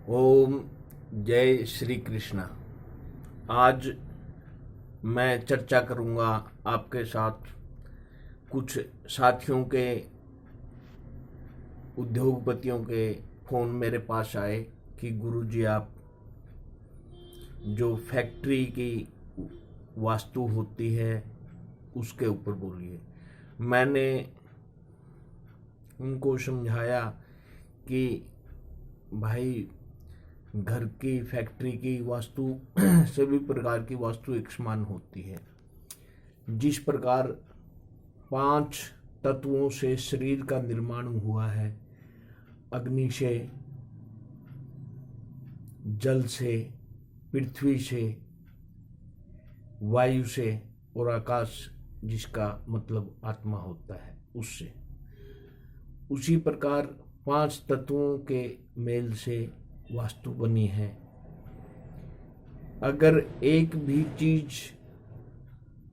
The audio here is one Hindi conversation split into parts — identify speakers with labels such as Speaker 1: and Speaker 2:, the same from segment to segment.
Speaker 1: ओम जय श्री कृष्णा। आज मैं चर्चा करूंगा आपके साथ कुछ साथियों के, उद्योगपतियों के फ़ोन मेरे पास आए कि गुरुजी आप जो फैक्ट्री की वास्तु होती है उसके ऊपर बोलिए। मैंने उनको समझाया कि भाई घर की, फैक्ट्री की वास्तु सभी प्रकार की वास्तु एक समान होती है। जिस प्रकार 5 तत्वों से शरीर का निर्माण हुआ है, अग्नि से, जल से, पृथ्वी से, वायु से और आकाश, जिसका मतलब आत्मा होता है, उससे, उसी प्रकार 5 तत्वों के मेल से वास्तु बनी है। अगर एक भी चीज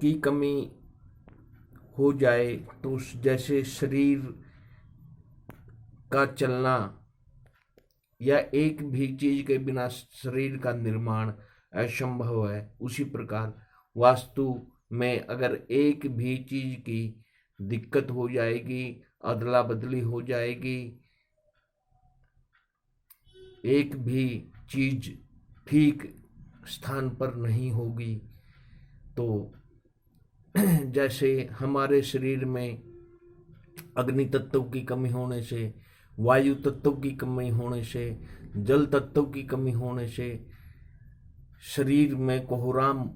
Speaker 1: की कमी हो जाए तो जैसे शरीर का चलना या एक भी चीज के बिना शरीर का निर्माण असंभव है, उसी प्रकार वास्तु में अगर एक भी चीज की दिक्कत हो जाएगी, अदला बदली हो जाएगी, एक भी चीज ठीक स्थान पर नहीं होगी, तो जैसे हमारे शरीर में अग्नि तत्व की कमी होने से, वायु तत्व की कमी होने से, जल तत्व की कमी होने से शरीर में कोहराम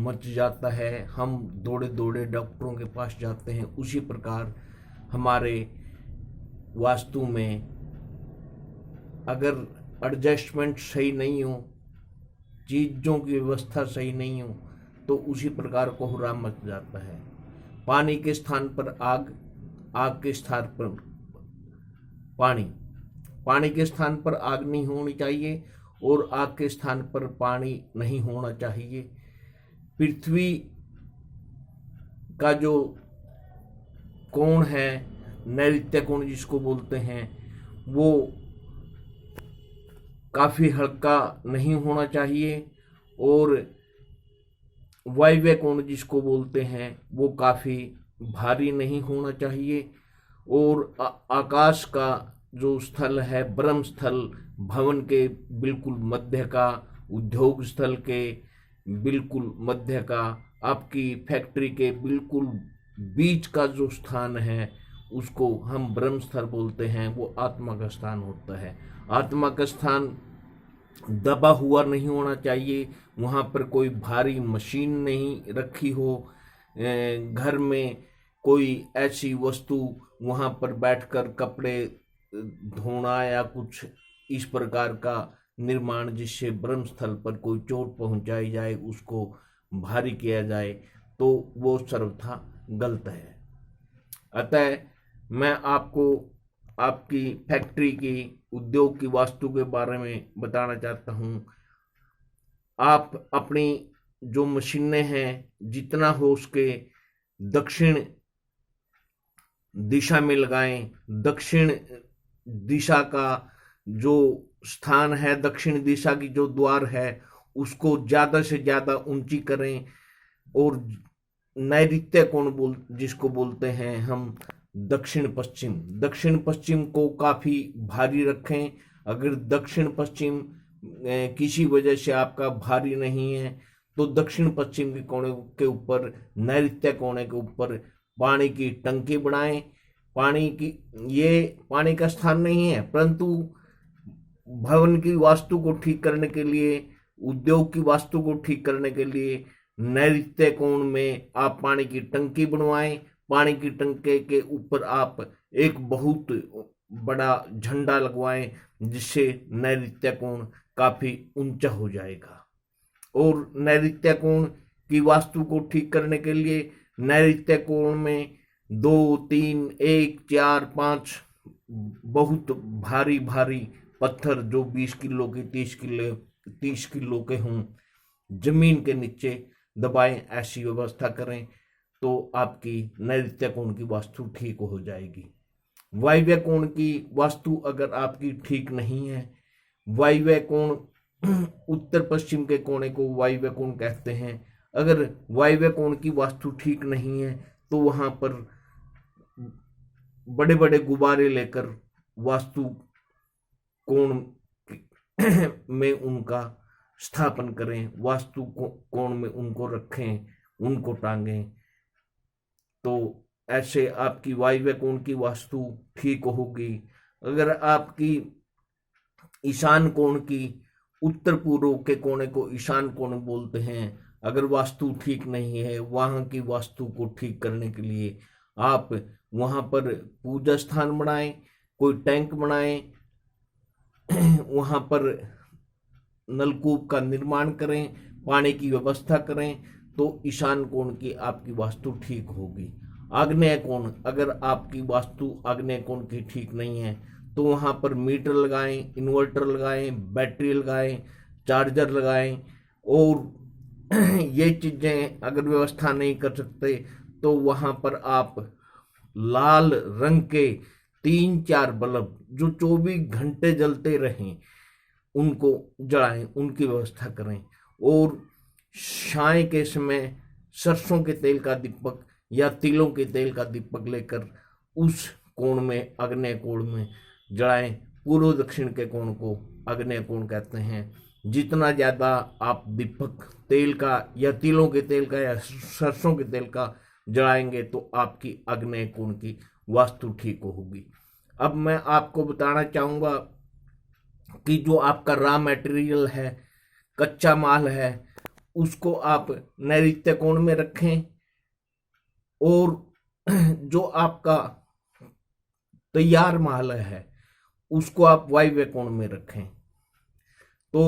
Speaker 1: मच जाता है, हम दौड़े दौड़े डॉक्टरों के पास जाते हैं। उसी प्रकार हमारे वास्तु में अगर एडजस्टमेंट सही नहीं हो, चीज़ों की व्यवस्था सही नहीं हो, तो उसी प्रकार कोहराम मच जाता है। पानी के स्थान पर आग, आग के स्थान पर पानी, पानी के स्थान पर आग नहीं होनी चाहिए और आग के स्थान पर पानी नहीं होना चाहिए। पृथ्वी का जो कोण है, नैऋत्य कोण जिसको बोलते हैं, वो काफ़ी हल्का नहीं होना चाहिए और वायव्य कोण जिसको बोलते हैं वो काफ़ी भारी नहीं होना चाहिए। और आकाश का जो स्थल है, ब्रह्म स्थल, भवन के बिल्कुल मध्य का, उद्योग स्थल के बिल्कुल मध्य का, आपकी फैक्ट्री के बिल्कुल बीच का जो स्थान है उसको हम ब्रह्म स्थल बोलते हैं। वो आत्मा का स्थान होता है। आत्मा का स्थान दबा हुआ नहीं होना चाहिए, वहाँ पर कोई भारी मशीन नहीं रखी हो, घर में कोई ऐसी वस्तु वहाँ पर बैठकर कपड़े धोना या कुछ इस प्रकार का निर्माण जिससे ब्रह्म स्थल पर कोई चोट पहुँचाई जाए, उसको भारी किया जाए, तो वो सर्वथा गलत है। अतः मैं आपको आपकी फैक्ट्री की, उद्योग की वास्तु के बारे में बताना चाहता हूँ। आप अपनी जो मशीनें हैं, जितना हो उसके दक्षिण दिशा में लगाएं। दक्षिण दिशा का जो स्थान है, दक्षिण दिशा की जो द्वार है, उसको ज़्यादा से ज़्यादा ऊंची करें। और नैऋत्य कोण जिसको बोलते हैं हम, दक्षिण पश्चिम, दक्षिण पश्चिम को काफ़ी भारी रखें। अगर दक्षिण पश्चिम किसी वजह से आपका भारी नहीं है तो दक्षिण पश्चिम के कोने के ऊपर, नैऋत्य कोने के ऊपर पानी की टंकी बनाएं। पानी की, ये पानी का स्थान नहीं है, परंतु भवन की वास्तु को ठीक करने के लिए, उद्योग की वास्तु को ठीक करने के लिए नैऋत्य कोण में आप पानी की टंकी बनवाएं। पानी की टंकी के ऊपर आप एक बहुत बड़ा झंडा लगवाएं, जिससे नैऋत्य कोण काफ़ी ऊंचा हो जाएगा। और नैऋत्य कोण की वास्तु को ठीक करने के लिए नैऋत्य कोण में 2, 3, 1, 4, 5 बहुत भारी भारी पत्थर, जो 20 किलो के, 30 किलो के हों, जमीन के नीचे दबाएं। ऐसी व्यवस्था करें तो आपकी नैऋत्य कोण की वास्तु ठीक हो जाएगी। वायव्य कोण की वास्तु अगर आपकी ठीक नहीं है, वायव्य कोण, उत्तर पश्चिम के कोने को वायव्य कोण कहते हैं। अगर वायव्य कोण की वास्तु ठीक नहीं है तो वहां पर बड़े बड़े गुब्बारे लेकर वास्तु कोण में उनका स्थापन करें, वास्तु कोण में उनको रखें, उनको टांगें, तो ऐसे आपकी वायव्य कोण की वास्तु ठीक होगी। अगर आपकी ईशान कोण की, उत्तर पूर्व के कोने को ईशान कोण बोलते हैं, अगर वास्तु ठीक नहीं है, वहां की वास्तु को ठीक करने के लिए आप वहां पर पूजा स्थान बनाएं, कोई टैंक बनाएं, वहां पर नलकूप का निर्माण करें, पानी की व्यवस्था करें, तो ईशान कोण की आपकी वास्तु ठीक होगी। आग्नेय कोण, अगर आपकी वास्तु आग्नेय कोण की ठीक नहीं है तो वहां पर मीटर लगाएं, इन्वर्टर लगाएं, बैटरी लगाएं, चार्जर लगाएं। और ये चीजें अगर व्यवस्था नहीं कर सकते तो वहां पर आप लाल रंग के 3-4 बल्ब जो 24 घंटे जलते रहें उनको जलाएं, उनकी व्यवस्था करें। और शाम के समय सरसों के तेल का दीपक या तिलों के तेल का दीपक लेकर उस कोण में, आग्नेय कोण में जलाएं। पूर्व दक्षिण के कोण को आग्नेय कोण कहते हैं। जितना ज्यादा आप दीपक तेल का या तिलों के तेल का या सरसों के तेल का जलाएंगे तो आपकी आग्नेय कोण की वास्तु ठीक होगी। अब मैं आपको बताना चाहूंगा कि जो आपका रॉ मटेरियल है, कच्चा माल है, उसको आप नैऋत्य कोण में रखें और जो आपका तैयार माल है उसको आप वायव्य कोण में रखें। तो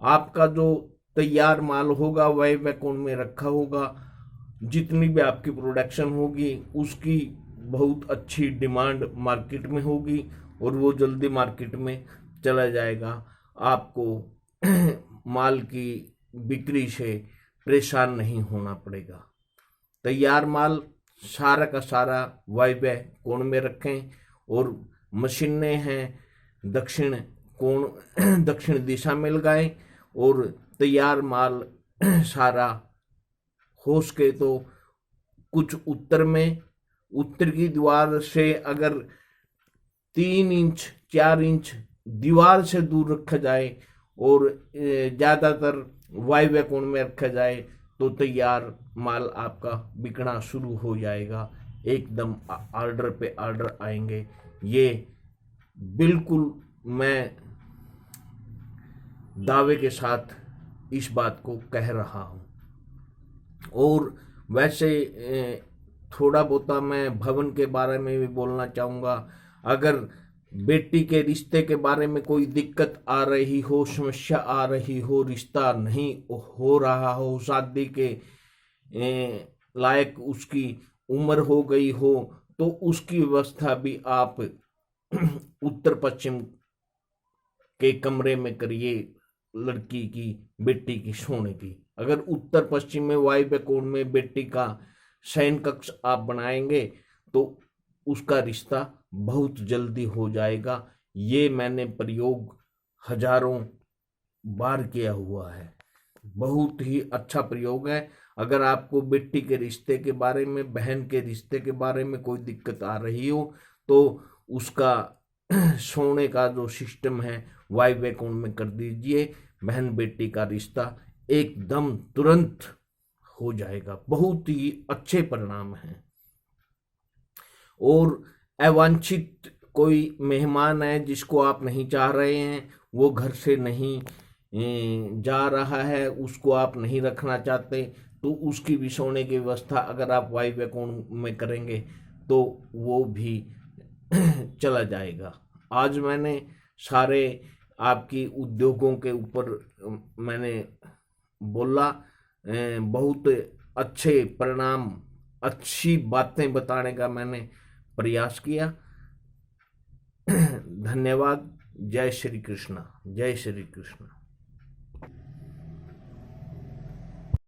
Speaker 1: आपका जो तैयार माल होगा वायव्य कोण में रखा होगा, जितनी भी आपकी प्रोडक्शन होगी उसकी बहुत अच्छी डिमांड मार्केट में होगी और वो जल्दी मार्केट में चला जाएगा। आपको माल की बिक्री से परेशान नहीं होना पड़ेगा। तैयार माल सारा का सारा वायव्य कोण में रखें और मशीनें हैं दक्षिण कोण, दक्षिण दिशा में लगाएं और तैयार माल सारा हो सके तो कुछ उत्तर में, उत्तर की दीवार से अगर 3 इंच 4 इंच दीवार से दूर रखा जाए और ज्यादातर वायव्य कोण में रखा जाए तो तैयार माल आपका बिकना शुरू हो जाएगा। एकदम ऑर्डर पे ऑर्डर आएंगे। ये बिल्कुल मैं दावे के साथ इस बात को कह रहा हूं। और वैसे थोड़ा बहुत मैं भवन के बारे में भी बोलना चाहूँगा। अगर बेटी के रिश्ते के बारे में कोई दिक्कत आ रही हो, समस्या आ रही हो, रिश्ता नहीं हो रहा हो, शादी के लायक उसकी उम्र हो गई हो, तो उसकी व्यवस्था भी आप उत्तर पश्चिम के कमरे में करिए लड़की की, बेटी की सोने की। अगर उत्तर पश्चिम में वायव्य कोण में बेटी का शयन कक्ष आप बनाएंगे तो उसका रिश्ता बहुत जल्दी हो जाएगा। ये मैंने प्रयोग हजारों बार किया हुआ है, बहुत ही अच्छा प्रयोग है। अगर आपको बेटी के रिश्ते के बारे में, बहन के रिश्ते के बारे में कोई दिक्कत आ रही हो तो उसका सोने का जो सिस्टम है वायव्य कोण में कर दीजिए। बहन बेटी का रिश्ता एकदम तुरंत हो जाएगा, बहुत ही अच्छे परिणाम हैं। और अवांछित कोई मेहमान है जिसको आप नहीं चाह रहे हैं, वो घर से नहीं जा रहा है, उसको आप नहीं रखना चाहते, तो उसकी भी सोने की व्यवस्था अगर आप वायव्य कोण में करेंगे तो वो भी चला जाएगा। आज मैंने सारे आपकी उद्योगों के ऊपर मैंने बोला, बहुत अच्छे परिणाम, अच्छी बातें बताने का मैंने प्रयास किया। धन्यवाद। जय श्री कृष्ण, जय श्री कृष्ण।